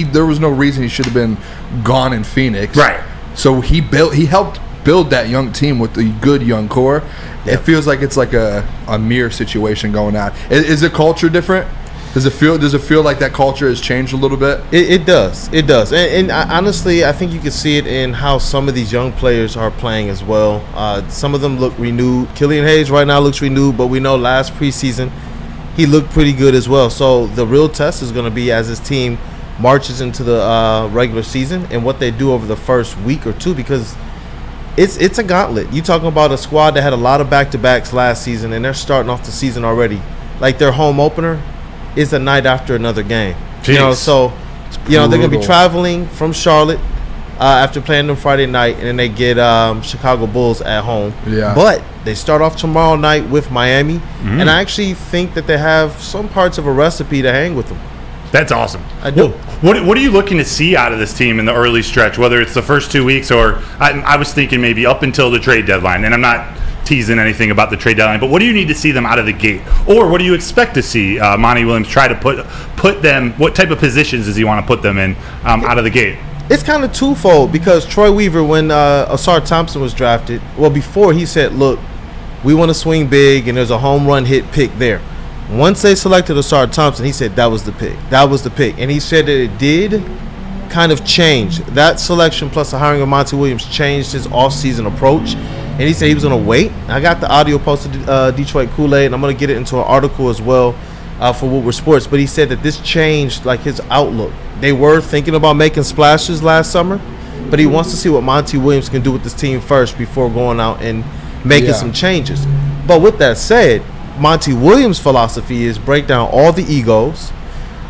there was no reason he should have been gone in Phoenix. Right. So he helped build that young team with the good young core. It feels like it's like a mirror situation going on. Is the culture different? Does it feel like that culture has changed a little bit? It does. And honestly, I think you can see it in how some of these young players are playing as well. Some of them look renewed. Killian Hayes right now looks renewed, but we know last preseason he looked pretty good as well. So the real test is going to be as his team marches into the regular season and what they do over the first week or two, because it's a gauntlet. You talking about a squad that had a lot of back-to-backs last season, and they're starting off the season already. Like their home opener is the night after another game. Jeez. So they're going to be traveling from Charlotte after playing them Friday night, and then they get Chicago Bulls at home. Yeah. But they start off tomorrow night with Miami, and I actually think that they have some parts of a recipe to hang with them. That's awesome. I do. What are you looking to see out of this team in the early stretch, whether it's the first 2 weeks or I was thinking maybe up until the trade deadline, and I'm not teasing anything about the trade deadline, but what do you need to see them out of the gate? Or what do you expect to see Monty Williams try to put them, what type of positions does he want to put them in out of the gate? It's kind of twofold, because Troy Weaver, when Asar Thompson was drafted, before he said, look, we want to swing big and there's a home run hit pick there. Once they selected Asar Thompson, he said that was the pick. And he said that it did kind of change. That selection plus the hiring of Monty Williams changed his offseason approach. And he said he was going to wait. I got the audio posted to Detroit Kool-Aid, and I'm going to get it into an article as well for Woodward Sports. But he said that this changed like his outlook. They were thinking about making splashes last summer, but he wants to see what Monty Williams can do with this team first before going out and making some changes. But with that said, Monty Williams' philosophy is break down all the egos.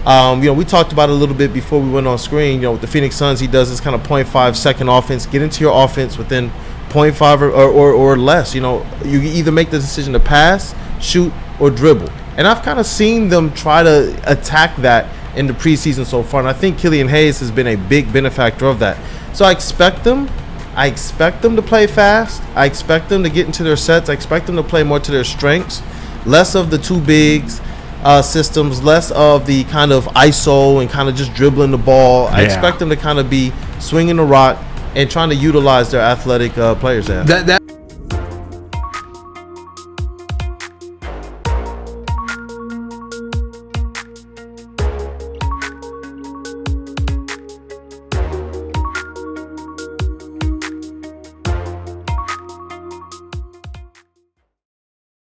We talked about it a little bit before we went on screen. With the Phoenix Suns, he does this kind of 0.5 second offense. Get into your offense within 0.5 or less. You either make the decision to pass, shoot, or dribble. And I've kind of seen them try to attack that in the preseason so far. And I think Killian Hayes has been a big benefactor of that. So I expect them to play fast. I expect them to get into their sets. I expect them to play more to their strengths. Less of the two bigs systems, less of the kind of ISO and kind of just dribbling the ball. I expect them to kind of be swinging the rock and trying to utilize their athletic players. That